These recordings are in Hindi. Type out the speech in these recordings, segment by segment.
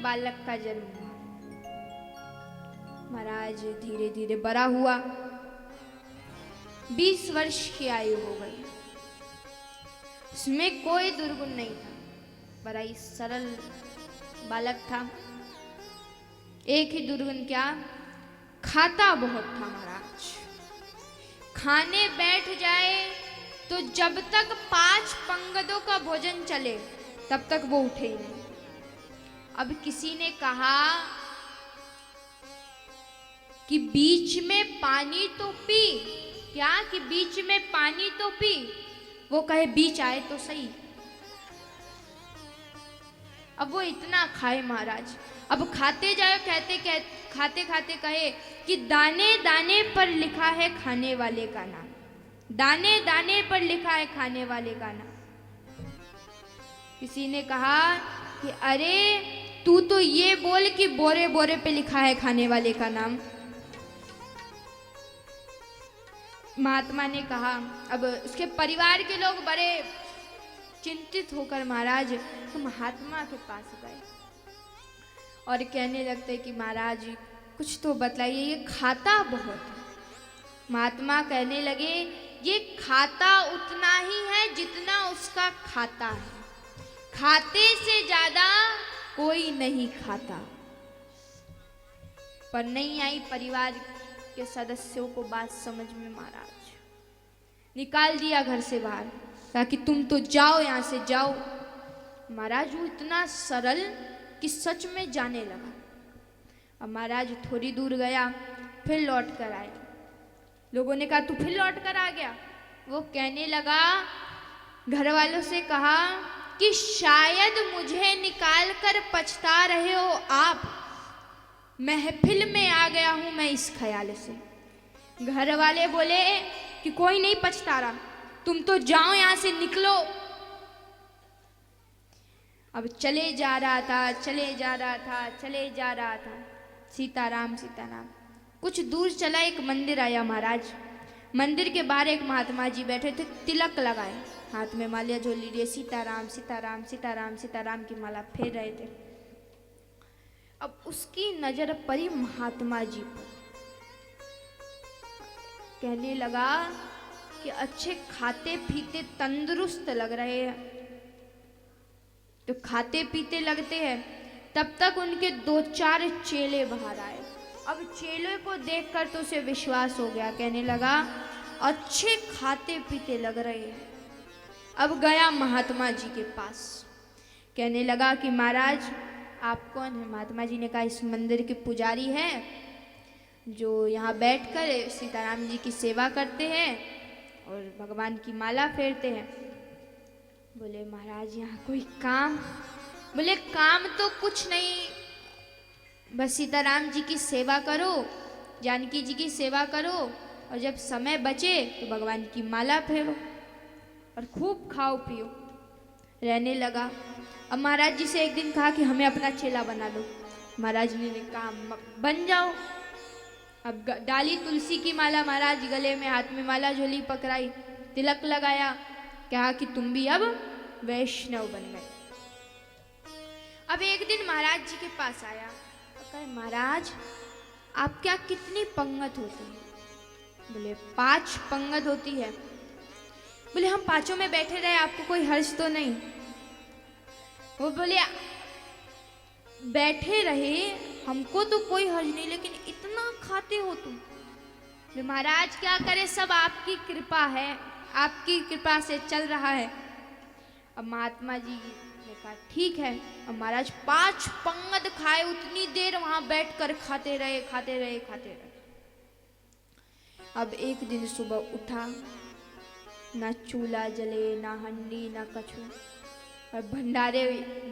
बालक का जन्म हुआ। महाराज धीरे धीरे बड़ा हुआ, 20 वर्ष की आयु हो गई। उसमें कोई दुर्गुण नहीं था, बड़ा ही सरल बालक था। एक ही दुर्गुण, क्या? खाता बहुत था महाराज। खाने बैठ जाए तो जब तक 5 पंगतों का भोजन चले तब तक वो उठे ही नहीं। अब किसी ने कहा कि बीच में पानी तो पी, क्या कि बीच में पानी तो पी। वो कहे बीच आए तो सही। अब वो इतना खाए महाराज, अब खाते जाए, खाते खाते कहे कि दाने दाने पर लिखा है खाने वाले का नाम, दाने दाने पर लिखा है खाने वाले का नाम। किसी ने कहा कि अरे तू तो ये बोल कि बोरे बोरे पे लिखा है खाने वाले का नाम। महात्मा ने कहा, अब उसके परिवार के लोग बड़े चिंतित होकर महाराज तो महात्मा के पास गए और कहने लगते कि महाराज कुछ तो बतलाइए, ये खाता बहुत है। महात्मा कहने लगे ये खाता उतना ही है जितना उसका खाता है, खाते से ज्यादा कोई नहीं खाता। पर नहीं आई परिवार के सदस्यों को बात समझ में। महाराज निकाल दिया घर से बाहर, कहा कि तुम तो जाओ, यहां से जाओ। महाराज वो इतना सरल कि सच में जाने लगा। अब महाराज थोड़ी दूर गया, फिर लौट कर आया। लोगों ने कहा तू फिर लौट कर आ गया? वो कहने लगा, घर वालों से कहा कि शायद मुझे निकाल कर पछता रहे हो आप, महफिल में आ गया हूं मैं इस ख्याल से। घर वाले बोले कि कोई नहीं पछता रहा, तुम तो जाओ यहां से, निकलो। अब चले जा रहा था, चले जा रहा था, चले जा रहा था, सीताराम सीताराम। कुछ दूर चला, एक मंदिर आया महाराज। मंदिर के बाहर एक महात्मा जी बैठे थे, तिलक लगाए, हाथ में माला झोली लिए, सीताराम सीताराम सीताराम सीताराम की माला फेर रहे थे। अब उसकी नजर पड़ी महात्मा जी पर, कहने लगा कि अच्छे खाते पीते तंदुरुस्त लग रहे हैं। तो खाते पीते लगते हैं, तब तक उनके 2-4 चेले बाहर आए। अब चेले को देखकर तो उसे विश्वास हो गया, कहने लगा अच्छे खाते पीते लग रहे हैं। अब गया महात्मा जी के पास, कहने लगा कि महाराज आप कौन है? महात्मा जी ने कहा इस मंदिर के पुजारी हैं जो यहाँ बैठकर सीताराम जी की सेवा करते हैं और भगवान की माला फेरते हैं। बोले महाराज यहाँ कोई काम? बोले काम तो कुछ नहीं, बस सीताराम जी की सेवा करो, जानकी जी की सेवा करो, और जब समय बचे तो भगवान की माला फेरो और खूब खाओ पियो। रहने लगा। अब महाराज जी से एक दिन कहा कि हमें अपना चेला बना लो। महाराज ने कहा बन जाओ। अब डाली तुलसी की माला महाराज गले में, हाथ में माला झोली पकड़ाई, तिलक लगाया, कहा कि तुम भी अब वैष्णव बन गए। अब एक दिन महाराज जी के पास आया, कहा महाराज आप क्या कितनी पंगत होती है? बोले 5 पंगत होती है। बोले हम 5 में बैठे रहे, आपको कोई हर्ष तो नहीं? वो बोले बैठे रहे हमको तो कोई हर्ज नहीं, लेकिन इतना खाते हो तुम। महाराज क्या करे, सब आपकी कृपा है, आपकी कृपा से चल रहा है। अब महात्मा जी ने कहा ठीक है। अब महाराज 5 पंगत खाए, उतनी देर वहां बैठकर खाते रहे खाते रहे खाते रहे। अब एक दिन सुबह उठा, ना चूल्हा जले, ना हंडी, ना कछु, और भंडारे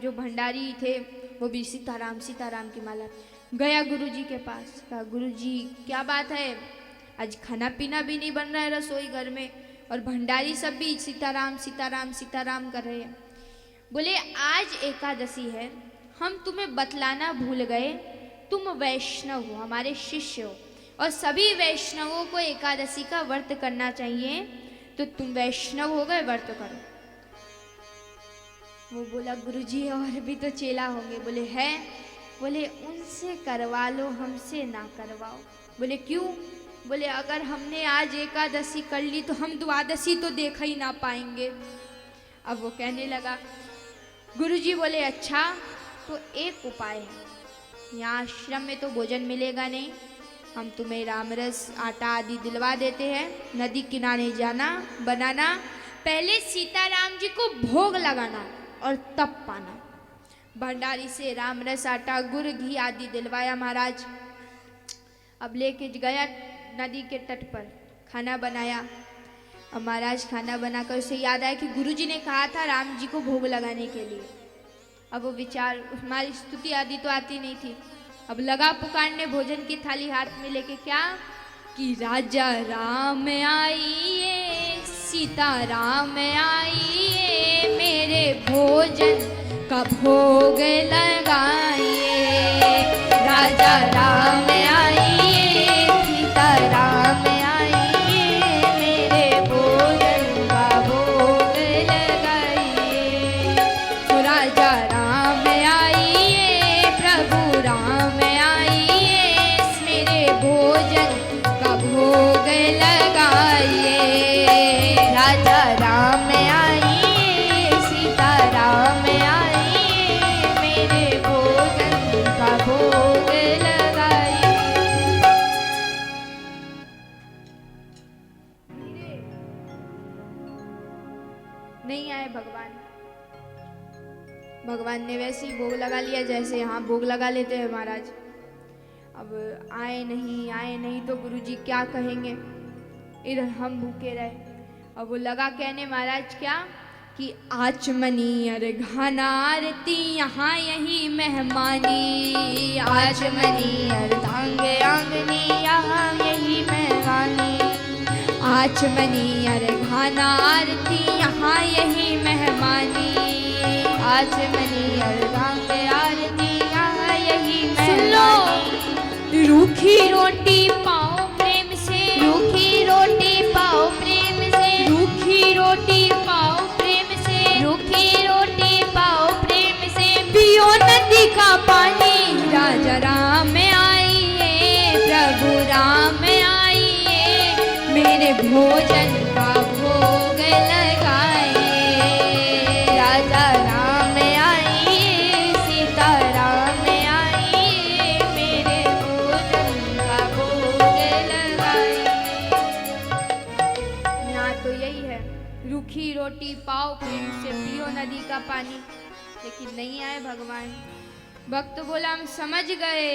जो भंडारी थे वो भी सीताराम सीताराम की माला। गया गुरुजी के पास, कहा गुरुजी क्या बात है, आज खाना पीना भी नहीं बन रहा है रसोई घर में, और भंडारी सब भी सीताराम सीताराम सीताराम कर रहे हैं। बोले आज एकादशी है, हम तुम्हें बतलाना भूल गए, तुम वैष्णव हो, हमारे शिष्य हो, और सभी वैष्णवों को एकादशी का व्रत करना चाहिए, तो तुम वैष्णव हो गए, व्रत करो। वो बोला गुरुजी और भी तो चेला होंगे। बोले है, बोले उनसे करवा लो, हमसे ना करवाओ। बोले क्यों? बोले अगर हमने आज एकादशी कर ली तो हम द्वादशी तो देख ही ना पाएंगे। अब वो कहने लगा, गुरुजी बोले अच्छा तो एक उपाय है, यहाँ आश्रम में तो भोजन मिलेगा नहीं, हम तुम्हें रामरस आटा आदि दिलवा देते हैं, नदी किनारे जाना, बनाना, पहले सीताराम जी को भोग लगाना और तब पाना। भंडारी से रामरस आटा गुड़ घी आदि दिलवाया महाराज। अब लेके गया नदी के तट पर, खाना बनाया। अब महाराज खाना बनाकर उसे याद आया कि गुरुजी ने कहा था राम जी को भोग लगाने के लिए। अब वो विचार, हमारी स्तुति आदि तो आती नहीं थी। अब लगा पुकारने, भोजन की थाली हाथ में लेके, क्या कि राजा राम आइए, सीता राम आइए, मेरे भोजन का भोग लगाइए। राजा राम आइए, सीता राम आइए, मेरे भोजन का भोग लगाइए। तो राजा राम आइए, प्रभु राम आइए, मेरे भोजन का भोग लगाइए। राजा राम आइए, सीता राम आइए, मेरे भोजन का भोग लगाइए। नहीं आए भगवान। भगवान ने वैसे ही भोग लगा लिया जैसे यहाँ भोग लगा लेते हैं महाराज। अब आए नहीं तो गुरुजी क्या कहेंगे, इधर हम भूखे रहे। अब वो लगा कहने महाराज क्या कि आचमनी अर्घाना आरती यहाँ यही मेहमानी, आचमनी अर्धांगे आंगनी यहाँ यही मेहमानी, आचमनी अर्घाना आरती यहाँ यही मेहमानी, आचमनी अर्धांगे आरती यहाँ यही मेहमानी। रूखी रोटी पाओ प्रेम से, रूखी रोटी पाओ प्रेम से, रूखी रोटी पाओ प्रेम से, रूखी रोटी पाओ प्रेम से, पियो नदी का पानी। राजा राम आइए, प्रभु राम आइए, मेरे भोजन का भोग लगाइए। राजा राम आइए, सीता राम आइए, मेरे भोजन का भोग लगाइए। यहाँ तो यही है, रूखी रोटी पाओ प्रेम से, पियो नदी का पानी, लेकिन नहीं आए भगवान। भक्त बोला हम समझ गए,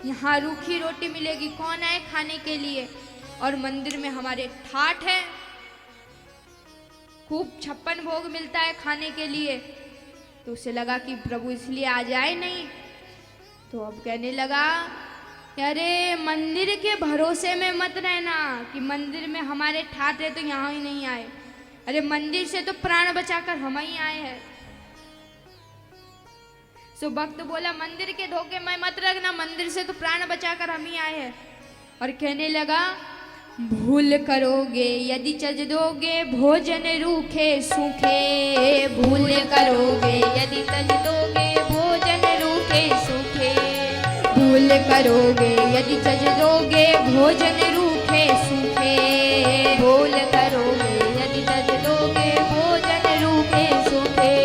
यहाँ रूखी रोटी मिलेगी, कौन आए खाने के लिए, और मंदिर में हमारे ठाठ है, खूब 56 भोग मिलता है खाने के लिए। तो उसे लगा कि प्रभु इसलिए आ जाए नहीं। तो अब कहने लगा अरे मंदिर के भरोसे में मत रहना कि मंदिर में हमारे ठाठ है तो यहाँ ही नहीं आए। अरे मंदिर से तो प्राण बचाकर हम ही आए हैं। सो भक्त बोला मंदिर के धोखे में मत रखना, मंदिर से तो प्राण बचाकर हम ही आए हैं। और कहने लगा भूल करोगे यदि चज दोगे, भोजन रूखे सूखे, भूल करोगे यदि तज दोगे, भोजन रूखे सूखे, भूल करोगे यदि चज दोगे, भोजन रूखे सूखे, भूल करोगे यदि तज दोगे, भोजन रूखे सूखे।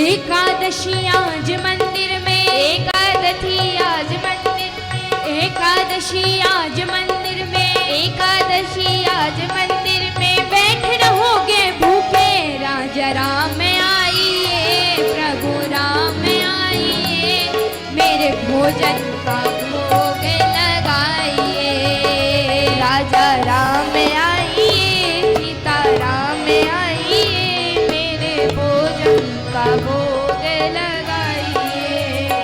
एकादशी आज मंदिर में, एकादशी आज मंदिर में, एकादशी आज मंदिर में, एकादशी आज मंदिर में, बैठे रहोगे भूखे। राजा राम आइए, प्रभु राम आइए, मेरे भोजन का भोग लगाइए। राजा राम आइए, सीता राम आइए, मेरे भोजन का भोग लगाइए।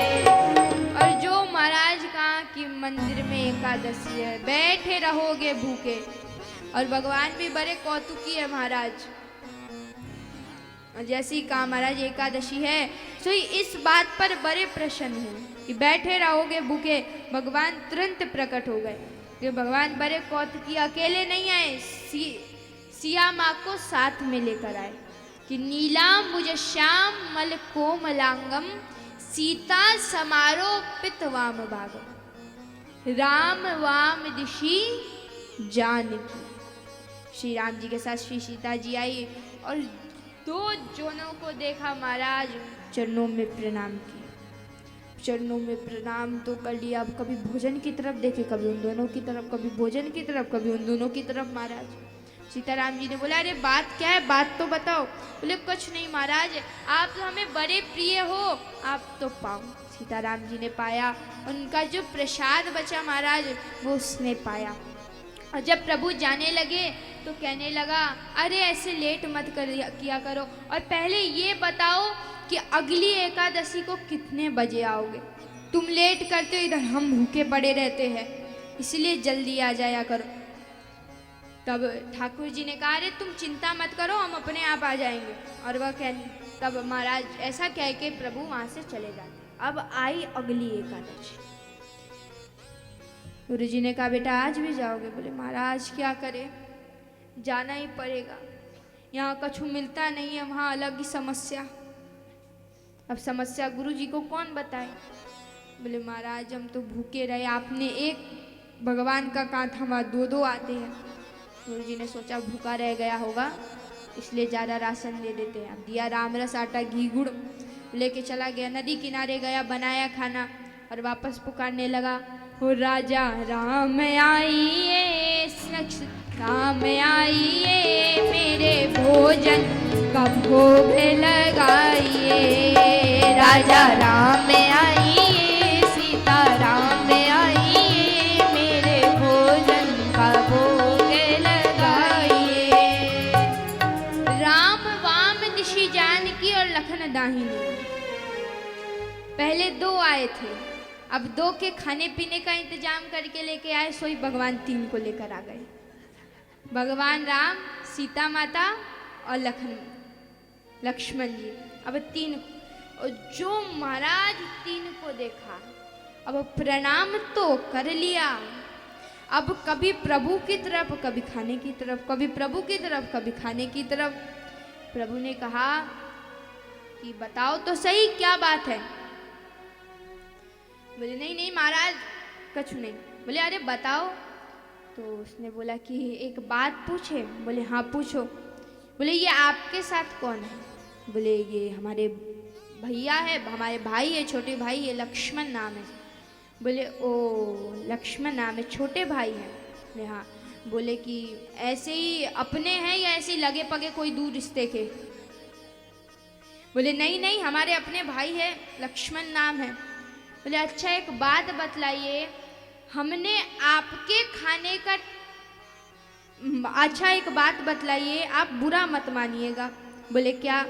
और जो महाराज कहा कि मंदिर में एकादशी है, बैठे रहोगे भूखे, और भगवान भी बड़े कौतुकी है महाराज। जैसी कहा महाराज एकादशी है, तो इस बात पर बड़े प्रसन्न हुए कि बैठे रहोगे भूखे। भगवान तुरंत प्रकट हो गए कि भगवान बड़े कौतुकी, अकेले नहीं आए, सिया माँ को साथ में लेकर आए कि नीलाम मुझ श्याम मल कोमलांगम, सीता समारोपित वाम भाग, राम वाम दिशि जानकी। श्री राम जी के साथ श्री सीता जी आई और दो जोनों को देखा महाराज, चरणों में प्रणाम किया, चरणों में प्रणाम तो कर लिया। अब कभी भोजन की तरफ देखे, कभी उन दोनों की तरफ, कभी भोजन की तरफ, कभी उन दोनों की तरफ। महाराज सीताराम जी ने बोला, अरे बात क्या है, बात तो बताओ। बोले कुछ नहीं महाराज, आप तो हमें बड़े प्रिय हो, आप तो पाओ। सीताराम जी ने पाया, उनका जो प्रसाद बचा महाराज वो उसने पाया। और जब प्रभु जाने लगे तो कहने लगा, अरे ऐसे लेट मत किया करो, और पहले ये बताओ कि अगली एकादशी को कितने बजे आओगे। तुम लेट करते हो, इधर हम भूखे पड़े रहते हैं, इसलिए जल्दी आ जाया करो। तब ठाकुर जी ने कहा, अरे तुम चिंता मत करो, हम अपने आप आ जाएंगे। और वह तब महाराज ऐसा कह के प्रभु वहां से चले जाते। अब आई अगली एकादशी। गुरु जी ने कहा, बेटा आज भी जाओगे? बोले महाराज क्या करें, जाना ही पड़ेगा, यहाँ कछु मिलता नहीं है, वहाँ अलग ही समस्या। अब समस्या गुरु जी को कौन बताए? बोले महाराज हम तो भूखे रहे, आपने एक भगवान का कहा था, वहाँ दो दो आते हैं। गुरु जी ने सोचा भूखा रह गया होगा, इसलिए ज़्यादा राशन दे देते हैं। अब दिया राम रस, आटा, घी, गुड़ लेके चला गया, नदी किनारे गया, बनाया खाना और वापस पुकारने लगा, हो राजा राम आइए, राम आइए, मेरे भोजन का भोग लगाइए। राजा राम आइए, सीता राम आइए, मेरे भोजन का भोग लगाइए। राम वाम दिशि जानकी और लखन दाहिनी, पहले दो आए थे, अब दो के खाने पीने का इंतजाम करके लेके आए, सोई भगवान तीन को लेकर आ गए। भगवान राम, सीता माता और लक्ष्मण जी, अब तीन। और जो महाराज तीन को देखा, अब प्रणाम तो कर लिया, अब कभी प्रभु की तरफ, कभी खाने की तरफ, कभी प्रभु की तरफ, कभी खाने की तरफ। प्रभु ने कहा कि बताओ तो सही क्या बात है। बोले नहीं नहीं महाराज कछु नहीं। बोले अरे बताओ। तो उसने बोला कि एक बात पूछे। बोले हाँ पूछो। बोले ये आपके साथ कौन है? बोले ये हमारे भैया है, हमारे भाई है, छोटे भाई है, लक्ष्मण नाम है। बोले ओ लक्ष्मण नाम है, छोटे भाई हैं? बोले हाँ। बोले कि ऐसे ही अपने हैं या ऐसे ही लगे पगे कोई दूर रिश्ते के? बोले नहीं नहीं हमारे अपने भाई है, लक्ष्मण नाम है। बोले अच्छा एक बात बतलाइए, हमने आपके खाने का, अच्छा एक बात बतलाइए, आप बुरा मत मानिएगा। बोले क्या?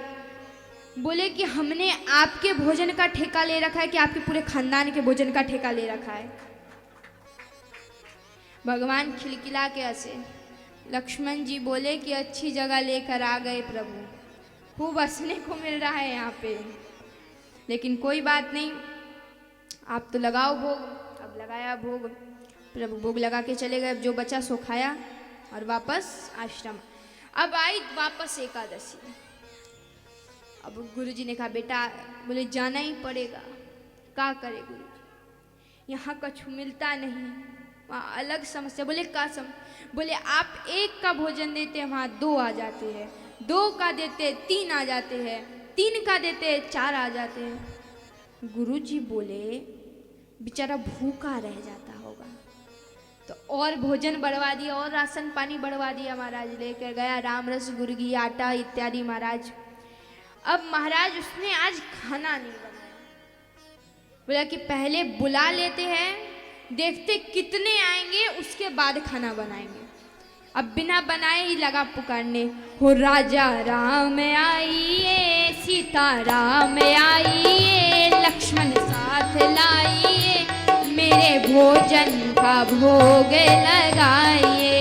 बोले कि हमने आपके भोजन का ठेका ले रखा है कि आपके पूरे खानदान के भोजन का ठेका ले रखा है? भगवान खिलखिला के हंसे। लक्ष्मण जी बोले कि अच्छी जगह लेकर आ गए प्रभु, खूब हंसने को मिल रहा है यहाँ पे, लेकिन कोई बात नहीं, आप तो लगाओ भोग। अब लगाया भोग, प्रभु भोग लगा के चले गए। जो बचा सो खाया और वापस आश्रम। अब आई वापस एकादशी। अब गुरुजी ने कहा बेटा, बोले जाना ही पड़ेगा, क्या करे गुरुजी, यहाँ कुछ मिलता नहीं, वहाँ अलग समस्या। बोले का सम? बोले आप एक का भोजन देते हैं, वहाँ दो आ जाते हैं, दो का देते तीन आ जाते हैं, तीन का देते चार आ जाते हैं। गुरुजी बोले बेचारा भूखा रह जाता होगा, तो और भोजन बढ़वा दिया और राशन पानी बढ़वा दिया। महाराज लेकर गया राम रस, गुड़ घी, आटा इत्यादि महाराज। अब महाराज उसने आज खाना नहीं बनाया, बोला कि पहले बुला लेते हैं, देखते कितने आएंगे, उसके बाद खाना बनाएंगे। अब बिना बनाए ही लगा पुकारने, हो राजा राम आइए, सीता राम आइए, लक्ष्मण साथ लाइए, मेरे भोजन का भोग लगाइए।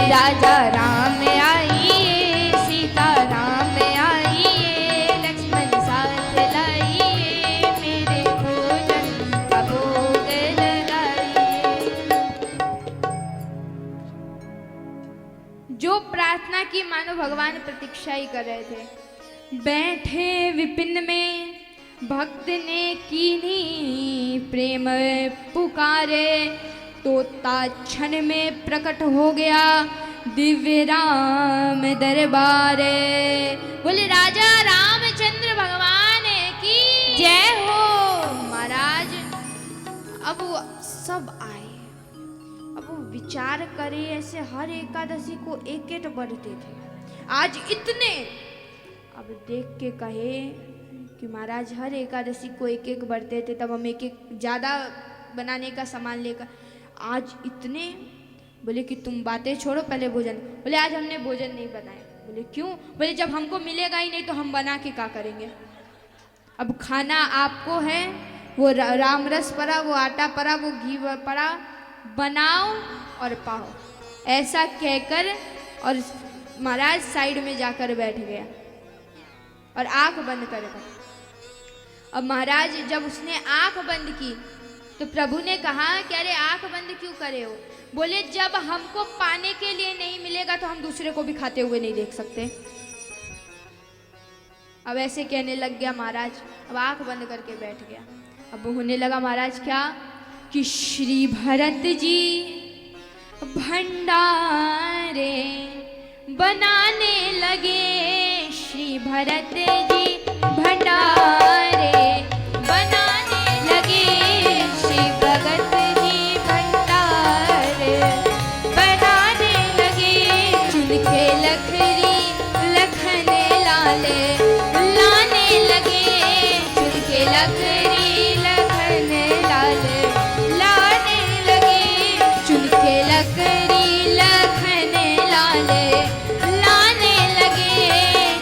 राजा राम आइए, सीता राम आइए, लक्ष्मण साथ लाइए, मेरे भोजन का भोग लगाइए। जो प्रार्थना की मानो भगवान प्रतीक्षा ही कर रहे थे। बैठे विपिन में भक्त ने कीनी प्रेम पुकारे, तोता क्षण में प्रकट हो गया दिव्य राम दरबारे। बोले राजा रामचंद्र भगवान की जय हो। महाराज अब वो सब आए, अब वो विचार करे, ऐसे हर एकादशी को एक एक बढ़ते थे, आज इतने। अब देख के कहे कि महाराज हर एकादशी को एक एक बढ़ते थे, तब हम एक एक ज़्यादा बनाने का सामान लेकर, आज इतने। बोले कि तुम बातें छोड़ो, पहले भोजन। बोले आज हमने भोजन नहीं बनाया। बोले क्यों? बोले जब हमको मिलेगा ही नहीं तो हम बना के क्या करेंगे। अब खाना आपको है, वो राम रस पड़ा, वो आटा पड़ा, वो घी पड़ा, बनाओ और पाओ। ऐसा कहकर और महाराज साइड में जाकर बैठ गया और आंख बंद कर। अब महाराज जब उसने आंख बंद की तो प्रभु ने कहा कि अरे आंख बंद क्यों करे हो? बोले जब हमको पाने के लिए नहीं मिलेगा तो हम दूसरे को भी खाते हुए नहीं देख सकते। अब ऐसे कहने लग गया महाराज, अब आंख बंद करके बैठ गया। अब होने लगा महाराज क्या कि श्री भरत जी भंडारे बनाने लगे, श्री भरत जी भंडारे बनाने लगे, श्री भगत जी भंडारे बनाने लगे। चुनके लखरी लखन लाले लाने लगे, चुनके लखरी लखन लाले लाने लगे, चुनके लकड़ी लखन लाले लाने लगे,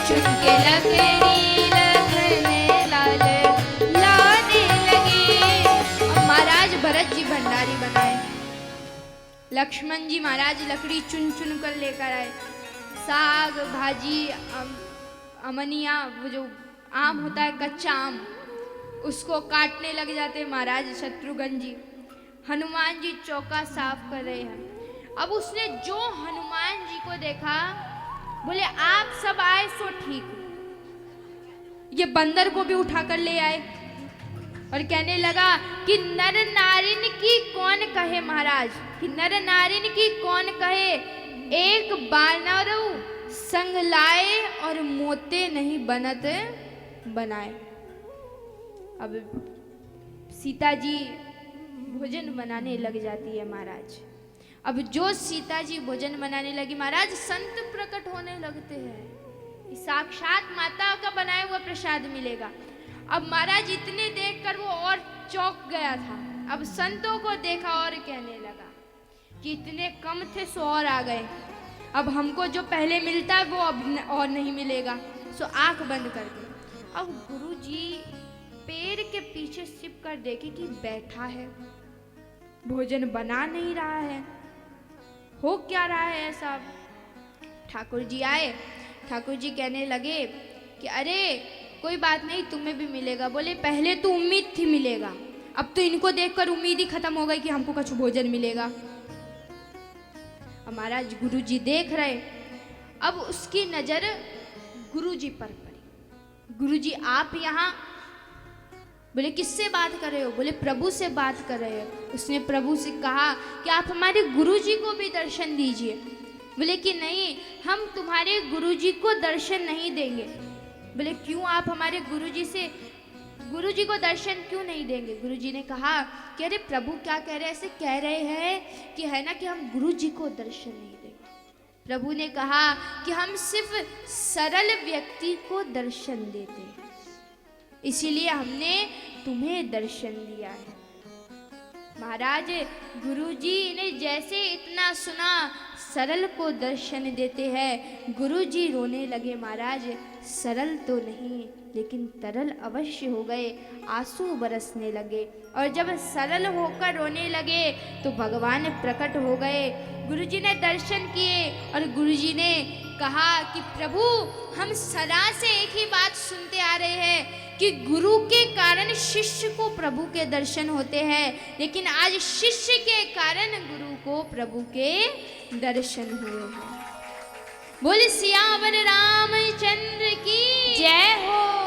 चुनके लकड़ी लखन लाले लाने लगे। अब महाराज भरत जी भंडारी बनाए, लक्ष्मण जी महाराज लकड़ी चुन चुन कर लेकर आए, साग भाजी अमनिया, वो जो आम होता है कच्चा आम, उसको काटने लग जाते महाराज शत्रुघ्न जी। हनुमान जी चौका साफ कर रहे हैं। अब उसने जो हनुमान जी को देखा, बोले आप सब आए सो ठीक, ये बंदर को भी उठाकर ले आए और कहने लगा कि नर नारिन की कौन कहे महाराज, कि नर नारिन की कौन कहे, एक बानर संग लाए और मोते नहीं बनत बनाए। अब सीता जी भोजन बनाने लग जाती है महाराज। अब जो सीता जी भोजन बनाने लगी महाराज, संत प्रकट होने लगते हैं, साक्षात माता का बनाया हुआ प्रसाद मिलेगा। अब महाराज इतने देखकर वो और चौंक गया था। अब संतों को देखा और कहने लगा कि इतने कम थे सो और आ गए, अब हमको जो पहले मिलता है वो अब और नहीं मिलेगा, सो आंख बंद कर दे। अब गुरु जी पेड़ के पीछे छिप कर देखे कि बैठा है, भोजन बना नहीं रहा है, हो क्या रहा है ऐसा। ठाकुर जी आए, ठाकुर जी कहने लगे कि अरे कोई बात नहीं, तुम्हें भी मिलेगा। बोले पहले तो उम्मीद थी मिलेगा, अब तो इनको देखकर उम्मीद ही खत्म हो गई कि हमको कुछ भोजन मिलेगा। महाराज गुरु जी देख रहे, अब उसकी नजर गुरु जी पर पड़ी। गुरु जी आप यहाँ? बोले किससे बात कर रहे हो? बोले प्रभु से बात कर रहे हो। उसने प्रभु से कहा कि आप हमारे गुरु जी को भी दर्शन दीजिए। बोले कि नहीं, हम तुम्हारे गुरु जी को दर्शन नहीं देंगे। बोले क्यों, आप हमारे गुरु जी को दर्शन क्यों नहीं देंगे? गुरु जी ने कहा कि अरे प्रभु क्या कह रहे हैं, ऐसे कह रहे हैं कि है ना कि हम गुरु जी को दर्शन नहीं देंगे। प्रभु ने कहा कि हम सिर्फ सरल व्यक्ति को दर्शन देते हैं, इसीलिए हमने तुम्हें दर्शन दिया है। महाराज गुरुजी ने जैसे इतना सुना, सरल को दर्शन देते हैं, गुरुजी रोने लगे। महाराज सरल तो नहीं लेकिन तरल अवश्य हो गए, आंसू बरसने लगे। और जब सरल होकर रोने लगे तो भगवान प्रकट हो गए। गुरुजी ने दर्शन किए और गुरुजी ने कहा कि प्रभु हम सदा से एक ही बात सुनते आ रहे हैं कि गुरु के कारण शिष्य को प्रभु के दर्शन होते हैं, लेकिन आज शिष्य के कारण गुरु को प्रभु के दर्शन हुए हैं। बोले सियावर रामचंद्र की जय हो।